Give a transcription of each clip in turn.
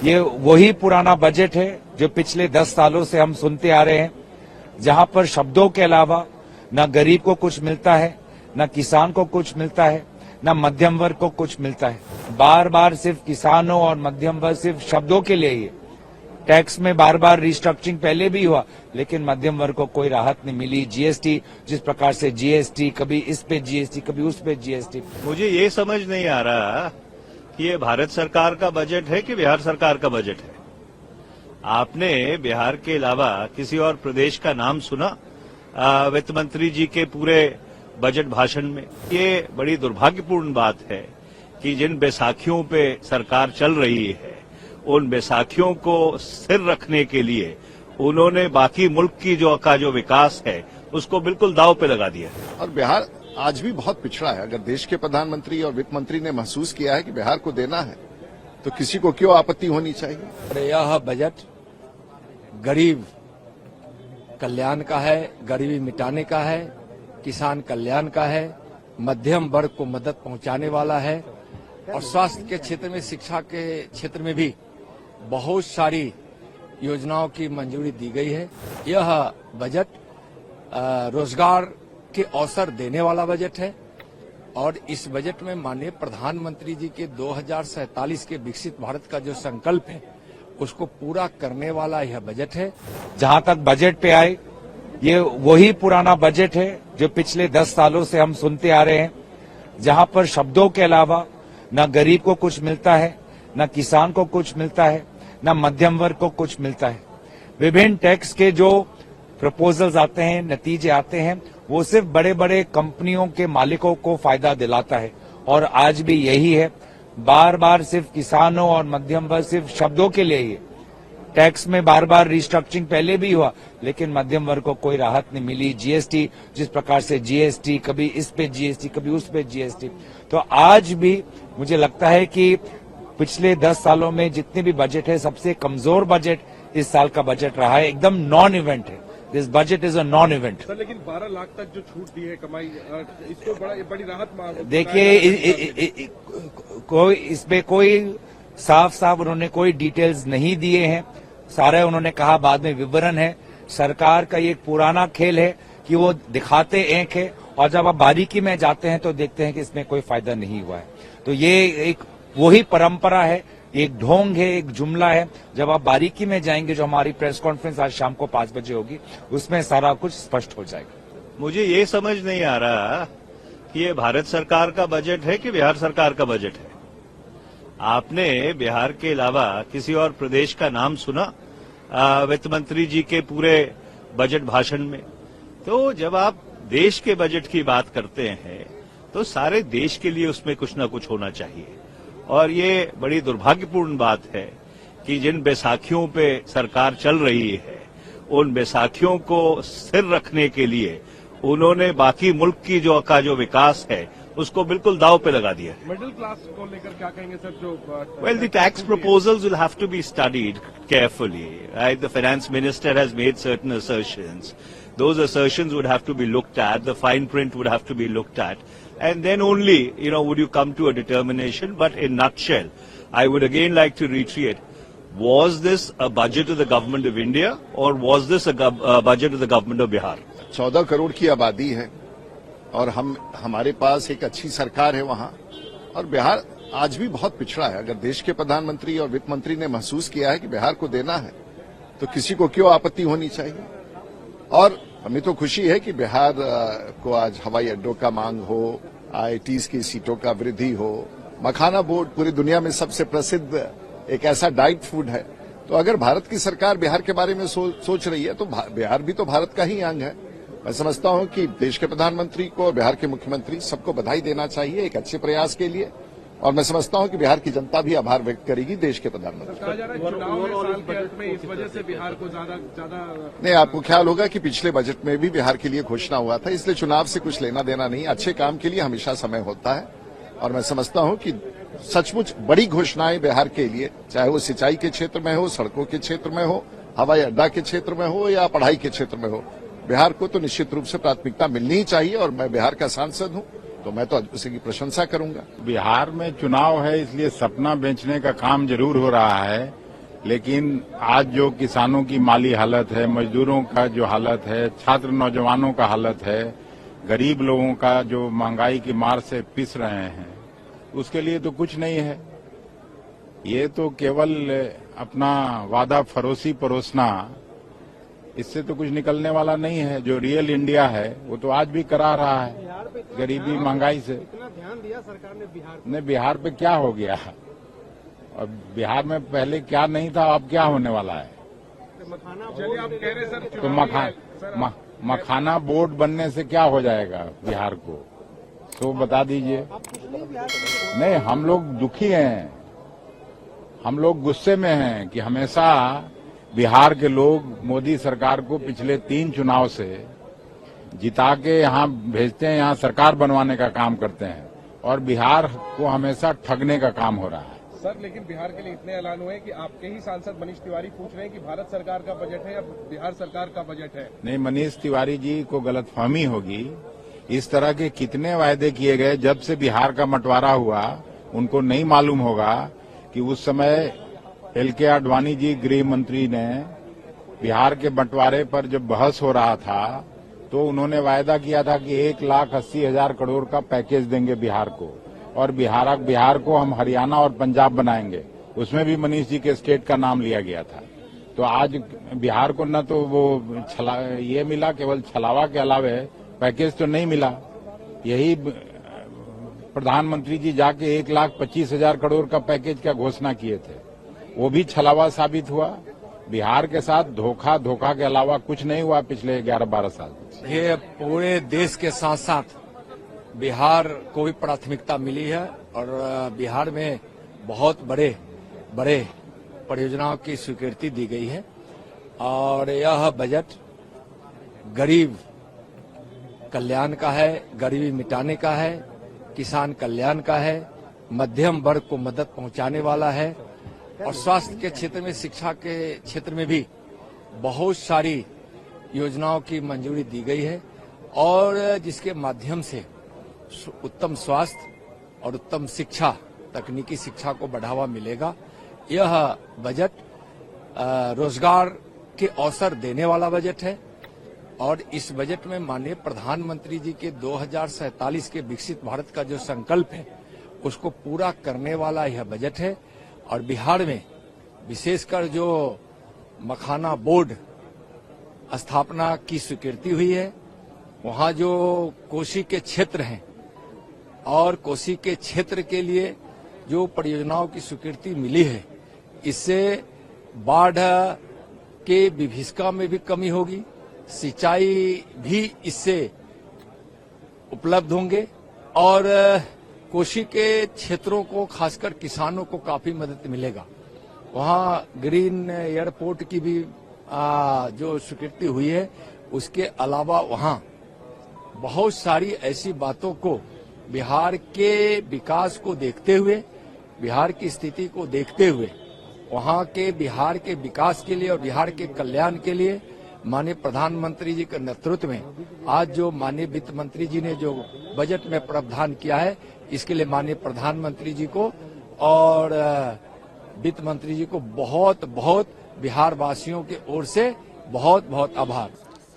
ये वही पुराना बजट है जो पिछले 10 सालों से हम सुनते आ रहे हैं, जहां पर शब्दों के अलावा न गरीब को कुछ मिलता है, न किसान को कुछ मिलता है, न मध्यम वर्ग को कुछ मिलता है। बार बार सिर्फ किसानों और मध्यम वर्ग सिर्फ शब्दों के लिए ही। टैक्स में बार बार रिस्ट्रक्चरिंग पहले भी हुआ, लेकिन मध्यम वर्ग को कोई राहत नहीं मिली। जीएसटी, जिस प्रकार से जीएसटी, कभी इस पे जीएसटी, कभी उस पे जीएसटी। मुझे ये समझ नहीं आ रहा कि ये भारत सरकार का बजट है कि बिहार सरकार का बजट है। आपने बिहार के अलावा किसी और प्रदेश का नाम सुना वित्त मंत्री जी के पूरे बजट भाषण में? ये बड़ी दुर्भाग्यपूर्ण बात है कि जिन बैसाखियों पे सरकार चल रही है, उन बैसाखियों को स्थिर रखने के लिए उन्होंने बाकी मुल्क की जो विकास है उसको बिल्कुल दांव पे लगा दिया। और बिहार आज भी बहुत पिछड़ा है। अगर देश के प्रधानमंत्री और वित्त मंत्री ने महसूस किया है कि बिहार को देना है, तो किसी को क्यों आपत्ति होनी चाहिए? यह बजट गरीब कल्याण का है, गरीबी मिटाने का है, किसान कल्याण का है, मध्यम वर्ग को मदद पहुंचाने वाला है और स्वास्थ्य के क्षेत्र में, शिक्षा के क्षेत्र में भी बहुत सारी योजनाओं की मंजूरी दी गई है। यह बजट रोजगार के अवसर देने वाला बजट है और इस बजट में माननीय प्रधानमंत्री जी के 2047 के विकसित भारत का जो संकल्प है उसको पूरा करने वाला यह बजट है। जहां तक बजट पे आए, ये वही पुराना बजट है जो पिछले 10 सालों से हम सुनते आ रहे हैं, जहां पर शब्दों के अलावा न गरीब को कुछ मिलता है, न किसान को कुछ मिलता है, न मध्यम वर्ग को कुछ मिलता है। विभिन्न टैक्स के जो प्रपोजल्स आते हैं, नतीजे आते हैं, वो सिर्फ बड़े बड़े कंपनियों के मालिकों को फायदा दिलाता है और आज भी यही है। बार बार सिर्फ किसानों और मध्यम वर्ग सिर्फ शब्दों के लिए ही। टैक्स में बार बार रिस्ट्रक्चरिंग पहले भी हुआ, लेकिन मध्यम वर्ग को कोई राहत नहीं मिली। जीएसटी, जिस प्रकार से जीएसटी, कभी इस पे जीएसटी, कभी उस पे जीएसटी। तो आज भी मुझे लगता है कि पिछले 10 सालों में जितने भी बजट है, सबसे कमजोर बजट इस साल का बजट रहा है। एकदम नॉन इवेंट है। This budget is a non event. Sir, लेकिन 12 लाख तक जो छूट दी है कमाई, इसको बड़ी राहत देखिए, कोई इसमें कोई साफ साफ उन्होंने कोई डिटेल्स नहीं दिए हैं। सारे उन्होंने कहा बाद में विवरण है। सरकार का ये एक पुराना खेल है कि वो दिखाते एक है और जब आप बारीकी में जाते हैं तो देखते हैं कि इसमें कोई फायदा नहीं हुआ है। तो ये एक वही परंपरा है, एक ढोंग है, एक जुमला है। जब आप बारीकी में जाएंगे, जो हमारी प्रेस कॉन्फ्रेंस आज शाम को 5 बजे होगी, उसमें सारा कुछ स्पष्ट हो जाएगा। मुझे ये समझ नहीं आ रहा कि ये भारत सरकार का बजट है कि बिहार सरकार का बजट है। आपने बिहार के अलावा किसी और प्रदेश का नाम सुना वित्त मंत्री जी के पूरे बजट भाषण में? तो जब आप देश के बजट की बात करते हैं तो सारे देश के लिए उसमें कुछ न कुछ होना चाहिए। और ये बड़ी दुर्भाग्यपूर्ण बात है कि जिन बैसाखियों पे सरकार चल रही है, उन बैसाखियों को स्थिर रखने के लिए उन्होंने बाकी मुल्क की जो विकास है उसको बिल्कुल दांव पे लगा दिया। मिडिल क्लास को लेकर क्या कहेंगे सर? जो well, the tax proposals will have to be studied carefully. Right? The finance minister has made certain assertions. Those assertions would have to be looked at. The fine print would have to be looked at. And then only, would you come to a determination. But in nutshell, I would again like to reiterate, was this a budget of the government of India or was this a budget of the government of Bihar? 14 crore की आबादी है और हमारे पास एक अच्छी सरकार है वहां। और बिहार आज भी बहुत पिछड़ा है। अगर देश के प्रधानमंत्री और वित्त मंत्री ने महसूस किया है कि बिहार को देना है, तो किसी को क्यों आपत्ति होनी चाहिए? और हमें तो खुशी है कि बिहार को आज हवाई अड्डों का मांग हो, IITs की सीटों का वृद्धि हो, मखाना बोर्ड पूरी दुनिया में सबसे प्रसिद्ध एक ऐसा डाइट फूड है। तो अगर भारत की सरकार बिहार के बारे में सोच रही है तो बिहार भी तो भारत का ही अंग है। मैं समझता हूं कि देश के प्रधानमंत्री को और बिहार के मुख्यमंत्री सबको बधाई देना चाहिए एक अच्छे प्रयास के लिए। और मैं समझता हूं कि बिहार की जनता भी आभार व्यक्त करेगी देश के प्रधानमंत्री। कहा जा रहा है चुनाव में साल के अंत में इस वजह से बिहार को ज्यादा नहीं, आपको ख्याल होगा कि पिछले बजट में भी बिहार के लिए घोषणा हुआ था, इसलिए चुनाव से कुछ लेना देना नहीं। अच्छे काम के लिए हमेशा समय होता है और मैं समझता हूं कि सचमुच बड़ी घोषणाएं बिहार के लिए, चाहे वो सिंचाई के क्षेत्र में हो, सड़कों के क्षेत्र में हो, हवाई अड्डा के क्षेत्र में हो या पढ़ाई के क्षेत्र में हो, बिहार को तो निश्चित रूप से प्राथमिकता मिलनी ही चाहिए। और मैं बिहार का सांसद हूं तो मैं तो उसकी प्रशंसा करूंगा। बिहार में चुनाव है, इसलिए सपना बेचने का काम जरूर हो रहा है लेकिन आज जो किसानों की माली हालत है, मजदूरों का जो हालत है, छात्र नौजवानों का हालत है, गरीब लोगों का जो महंगाई की मार से पिस रहे हैं, उसके लिए तो कुछ नहीं है। ये तो केवल अपना वादा फरोसी परोसना, इससे तो कुछ निकलने वाला नहीं है। जो रियल इंडिया है वो तो आज भी करा रहा है गरीबी महंगाई से। इतना ध्यान दिया सरकार ने बिहार ने बिहार पे क्या हो गया? अब बिहार में पहले क्या नहीं था, अब क्या होने वाला है? मखाना। चलिए आप कह रहे सर तो मखाना बोर्ड बनने से क्या हो जाएगा बिहार को, तो बता दीजिए। नहीं, हम लोग दुखी हैं, हम लोग गुस्से में हैं कि हमेशा बिहार के लोग मोदी सरकार को पिछले 3 चुनाव से जिता के यहाँ भेजते हैं, यहाँ सरकार बनवाने का काम करते हैं, और बिहार को हमेशा ठगने का काम हो रहा है। सर लेकिन बिहार के लिए इतने ऐलान हुए कि आपके ही सांसद मनीष तिवारी पूछ रहे हैं कि भारत सरकार का बजट है या बिहार सरकार का बजट है। नहीं, मनीष तिवारी जी को गलतफहमी होगी। इस तरह के कितने वायदे किए गए जब से बिहार का बंटवारा हुआ, उनको नहीं मालूम होगा कि उस समय LK आडवाणी जी गृह मंत्री ने बिहार के बंटवारे पर जब बहस हो रहा था तो उन्होंने वायदा किया था कि 1,80,000 करोड़ का पैकेज देंगे बिहार को, और बिहार को हम हरियाणा और पंजाब बनाएंगे। उसमें भी मनीष जी के स्टेट का नाम लिया गया था। तो आज बिहार को न तो वो ये मिला, केवल छलावा के अलावे पैकेज तो नहीं मिला। यही प्रधानमंत्री जी जाके 1,25,000 करोड़ का पैकेज का घोषणा किए थे, वो भी छलावा साबित हुआ। बिहार के साथ धोखा के अलावा कुछ नहीं हुआ पिछले 11-12 साल। ये पूरे देश के साथ साथ बिहार को भी प्राथमिकता मिली है, और बिहार में बहुत बड़े परियोजनाओं की स्वीकृति दी गई है। और यह बजट गरीब कल्याण का है, गरीबी मिटाने का है, किसान कल्याण का है, मध्यम वर्ग को मदद पहुंचाने वाला है, और स्वास्थ्य के क्षेत्र में, शिक्षा के क्षेत्र में भी बहुत सारी योजनाओं की मंजूरी दी गई है, और जिसके माध्यम से उत्तम स्वास्थ्य और उत्तम शिक्षा, तकनीकी शिक्षा को बढ़ावा मिलेगा। यह बजट रोजगार के अवसर देने वाला बजट है, और इस बजट में माननीय प्रधानमंत्री जी के 2047 के विकसित भारत का जो संकल्प है उसको पूरा करने वाला यह बजट है। और बिहार में विशेषकर जो मखाना बोर्ड स्थापना की स्वीकृति हुई है, वहां जो कोसी के क्षेत्र हैं और कोसी के क्षेत्र के लिए जो परियोजनाओं की स्वीकृति मिली है, इससे बाढ़ के विभीषिका में भी कमी होगी, सिंचाई भी इससे उपलब्ध होंगे, और कोसी के क्षेत्रों को, खासकर किसानों को काफी मदद मिलेगा। वहां ग्रीन एयरपोर्ट की भी जो स्वीकृति हुई है, उसके अलावा वहां बहुत सारी ऐसी बातों को बिहार के विकास को देखते हुए, बिहार की स्थिति को देखते हुए, वहां के बिहार के विकास के लिए और बिहार के कल्याण के लिए माननीय प्रधानमंत्री जी के नेतृत्व में आज जो माननीय वित्त मंत्री जी ने जो बजट में प्रावधान किया है, इसके लिए माननीय प्रधानमंत्री जी को और वित्त मंत्री जी को बहुत बहुत बिहार वासियों की ओर से बहुत बहुत आभार।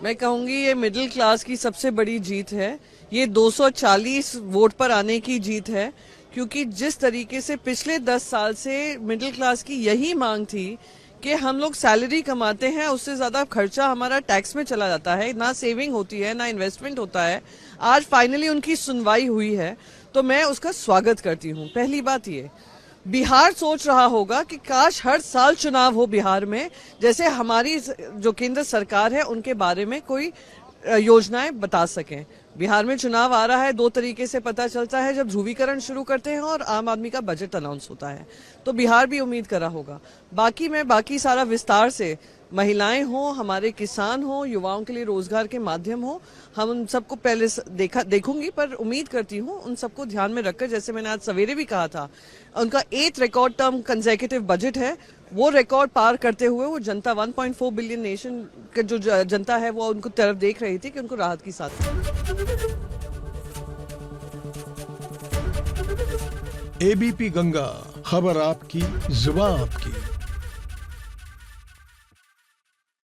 मैं कहूंगी ये मिडिल क्लास की सबसे बड़ी जीत है। ये 240 वोट पर आने की जीत है, क्योंकि जिस तरीके से पिछले 10 साल से मिडिल क्लास की यही मांग थी कि हम लोग सैलरी कमाते हैं, उससे ज्यादा खर्चा हमारा टैक्स में चला जाता है, ना सेविंग होती है, ना इन्वेस्टमेंट होता है। आज फाइनली उनकी सुनवाई हुई है, तो मैं उसका स्वागत करती हूँ। पहली बात ये, बिहार सोच रहा होगा कि काश हर साल चुनाव हो बिहार में, जैसे हमारी जो केंद्र सरकार है उनके बारे में कोई योजनाएं बता सकें। बिहार में चुनाव आ रहा है, 2 तरीके से पता चलता है, जब ध्रुवीकरण शुरू करते हैं और आम आदमी का बजट अनाउंस होता है। तो बिहार भी उम्मीद कर रहा होगा। बाकी सारा विस्तार से, महिलाएं हो, हमारे किसान हो, युवाओं के लिए रोजगार के माध्यम हो, हम उन सबको पहले देखूंगी, पर उम्मीद करती हूँ उन सबको ध्यान में रखकर, जैसे मैंने आज सवेरे भी कहा था, उनका 8th record term consecutive budget है, वो रिकॉर्ड पार करते हुए वो जनता 1.4 बिलियन नेशन के जो जनता है वो उनको तरफ देख रही थी कि उनको राहत की साथ। ABP गंगा, खबर आपकी, जुबान आपकी।